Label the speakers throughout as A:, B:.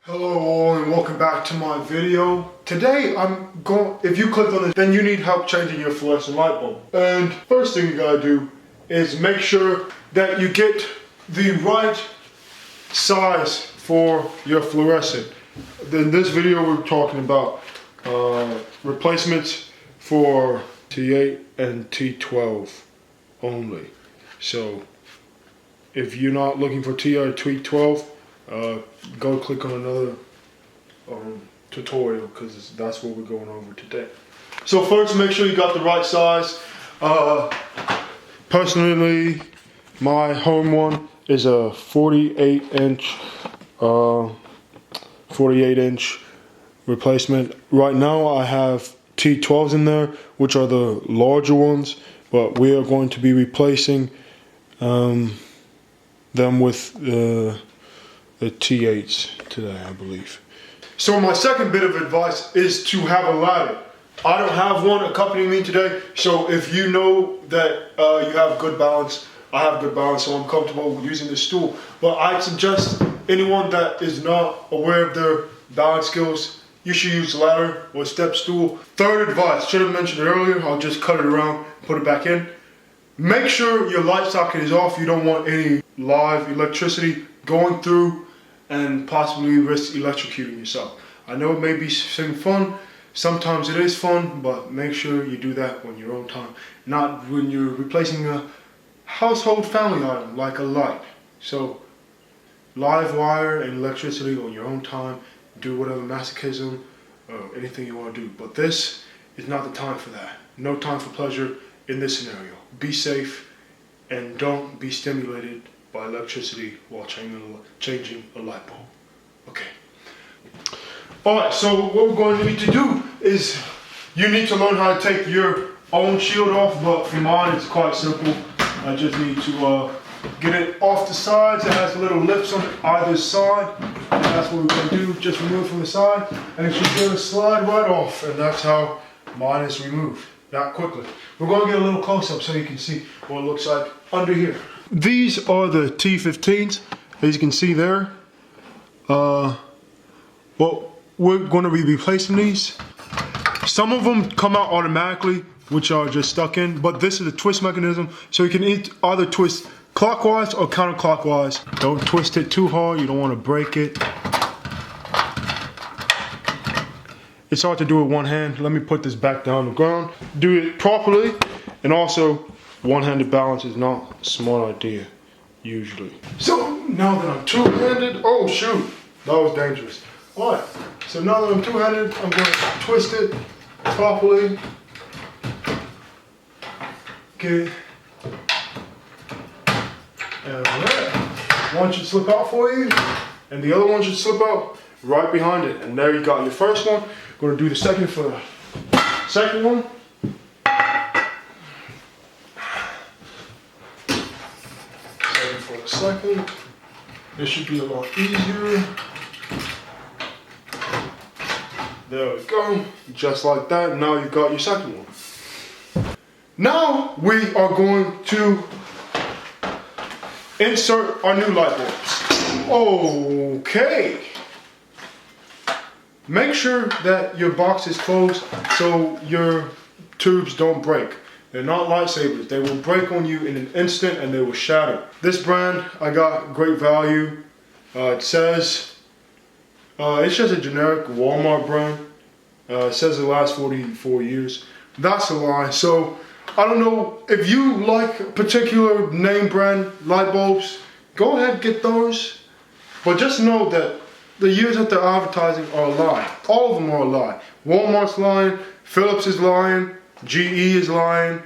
A: Hello all and welcome back to my video. Today if you click on it, then you need help changing your fluorescent light bulb. And first thing you gotta do is make sure that you get the right size for your fluorescent. In this video we're talking about replacements for T8 and T12 only. So if you're not looking for T8 or T12, go click on another tutorial because that's what we're going over today. So first, make sure you got the right size. Personally, my home one is a 48 inch replacement. Right now I have T12s in there, which are the larger ones, but we are going to be replacing them with the T8s today, I believe. So my second bit of advice is to have a ladder. I don't have one accompanying me today, so if you know that you have good balance, I have good balance, so I'm comfortable using this stool. But I'd suggest anyone that is not aware of their balance skills, you should use a ladder or a step stool. Third advice, should have mentioned it earlier, I'll just cut it around, put it back in. Make sure your light socket is off. You don't want any live electricity going through and possibly risk electrocuting yourself. I know it may be some fun, sometimes it is fun, but make sure you do that on your own time, not when you're replacing a household family item like a light. So live wire and electricity on your own time, do whatever masochism or anything you want to do, but this is not the time for that. No time for pleasure in this scenario. Be safe and don't be stimulated by electricity while changing a light bulb. Okay. Alright, so what we're going to need to do is you need to learn how to take your own shield off, but for mine it's quite simple. I just need to get it off the sides. It has little lips on either side, and that's what we're going to do. Just remove it from the side and it should just slide right off, and that's how mine is removed. Not quickly. We're going to get a little close up so you can see what it looks like under here. These are the T15s, as you can see there. Well, we're going to be replacing these. Some of them come out automatically, which are just stuck in, but this is a twist mechanism, so you can either twist clockwise or counterclockwise. Don't twist it too hard, you don't want to break it. It's hard to do with one hand. Let me put this back down on the ground. Do it properly, and also one-handed balance is not a smart idea, usually. So now that I'm two-handed, oh shoot, that was dangerous. All right, so now that I'm two-handed, I'm going to twist it properly. Okay. And one should slip out for you, and the other one should slip out right behind it. And there you got your first one. Going to do the second for the second one. Second for the second. This should be a lot easier. There we go. Just like that. Now you've got your second one. Now we are going to insert our new light bulbs. Okay. Make sure that your box is closed so your tubes don't break. They're not lightsabers. They will break on you in an instant and they will shatter. This brand, I got great value. It says, it's just a generic Walmart brand. It says it lasts 44 years. That's a lie. So, I don't know, if you like particular name brand light bulbs, go ahead and get those. But just know that the years that they're advertising are a lie. All of them are a lie. Walmart's lying, Philips is lying, GE is lying,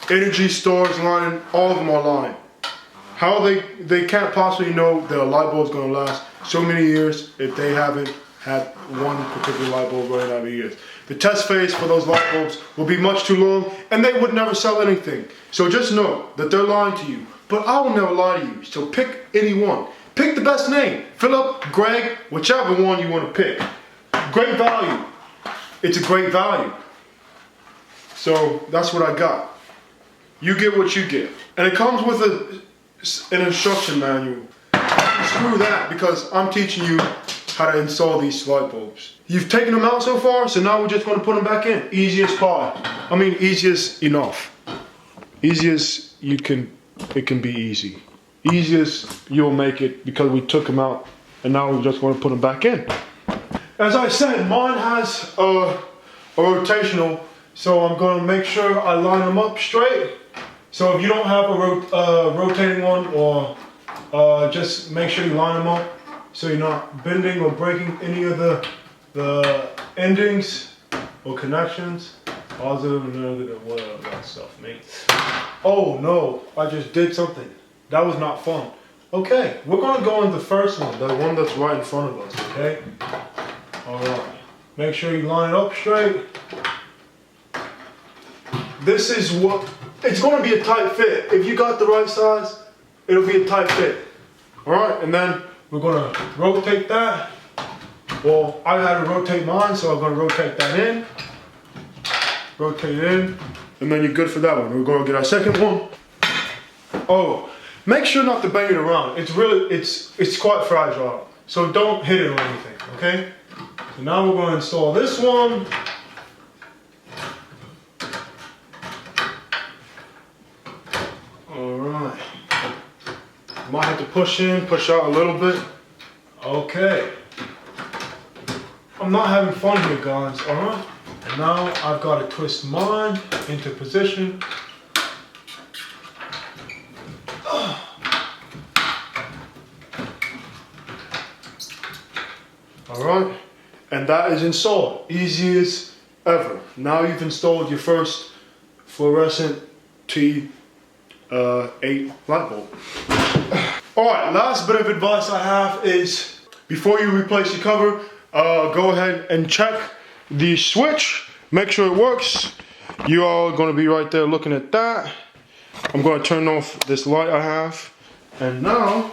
A: Energy Star is lying, all of them are lying. How they can't possibly know that a light bulb is going to last so many years if they haven't had one particular light bulb running out of years. The test phase for those light bulbs will be much too long and they would never sell anything. So just know that they're lying to you. But I will never lie to you, so pick any one. Pick the best name. Philip, Greg, whichever one you want to pick. Great value. It's a great value. So that's what I got. You get what you get. And it comes with an instruction manual. screw that, because I'm teaching you how to install these light bulbs. You've taken them out so far, so now we're just going to put them back in. Easy as pie. I mean, easy as enough. Easy as you can, it can be easy. Easy as you'll make it, because we took them out and now we're just going to put them back in. As I said, mine has a rotational, so I'm going to make sure I line them up straight. So if you don't have a rotating one, or just make sure you line them up so you're not bending or breaking any of the endings or connections. Positive and negative, whatever that stuff means. Oh no, I just did something. That was not fun. Okay, we're gonna go in the first one, the one that's right in front of us, okay? Alright, make sure you line it up straight. This is what, it's gonna be a tight fit. If you got the right size, it'll be a tight fit. Alright, and then we're gonna rotate that. Well, I had to rotate mine, so I'm gonna rotate that in. Rotate it in, and then you're good for that one. We're gonna get our second one. Oh, make sure not to bang it around. It's really, it's quite fragile. So don't hit it or anything, okay? So now we're gonna install this one. All right. Might have to push in, push out a little bit. Okay. I'm not having fun here, guys, all right? And now I've got to twist mine into position. Alright, and that is installed. Easy as ever. Now you've installed your first fluorescent T12 light bulb. Alright, last bit of advice I have is, before you replace your cover, go ahead and check the switch, make sure it works. You are going to be right there looking at that. I'm going to turn off this light I have, and now,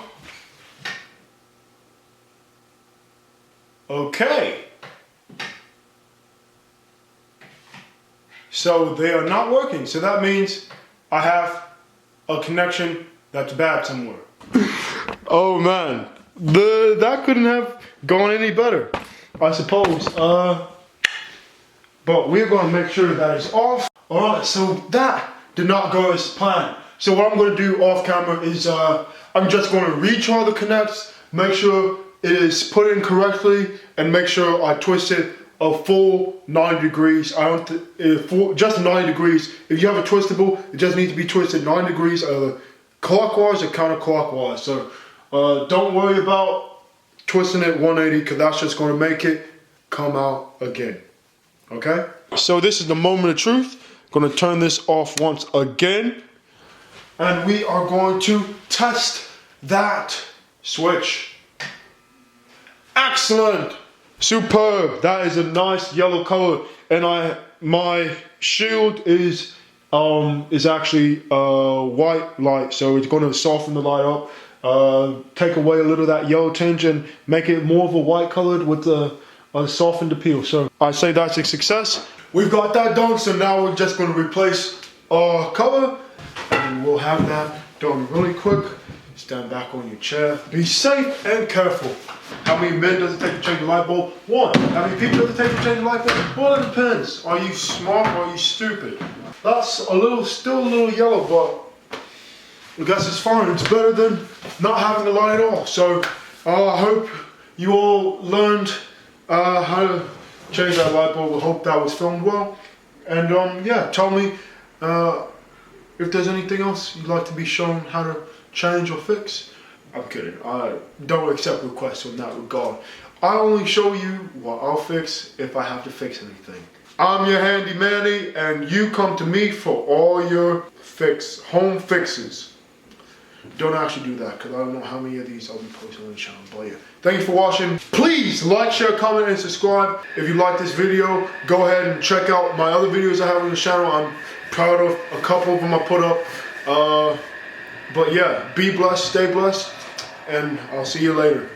A: okay. So they are not working, so that means I have a connection that's bad somewhere. Oh man, that couldn't have gone any better, I suppose. But we're going to make sure that it's off. Alright, so that did not go as planned. So what I'm going to do off camera is I'm just going to retry the connects, make sure it is put in correctly, and make sure I twist it a full 90 degrees. Just 90 degrees. If you have a twistable, it just needs to be twisted 90 degrees, clockwise or counterclockwise. So don't worry about twisting it 180, because that's just going to make it come out again. Okay? So this is the moment of truth. Going to turn this off once again. And we are going to test that switch. Excellent. Superb. That is a nice yellow color. And my shield is actually white light. So it's going to soften the light up. Take away a little of that yellow tinge and make it more of a white colored with a softened appeal. So I say that's a success. We've got that done, so now we're just going to replace our cover, and we'll have that done really quick. Stand back on your chair. Be safe and careful. How many men does it take to change a light bulb? One. How many people does it take to change a light bulb? Well, it depends. Are you smart or are you stupid? That's still a little yellow, but I guess it's fine. It's better than not having the light at all. So I hope you all learned how to change that light bulb. I hope that was filmed well. And yeah, tell me if there's anything else you'd like to be shown how to change or fix. I'm kidding. I don't accept requests in that regard. I only show you what I'll fix if I have to fix anything. I'm your Handy Manny, and you come to me for all your home fixes. Don't actually do that, because I don't know how many of these I'll be posting on the channel. But yeah, thank you for watching. Please like, share, comment, and subscribe. If you like this video, go ahead and check out my other videos I have on the channel. I'm proud of a couple of them I put up. But yeah, be blessed, stay blessed, and I'll see you later.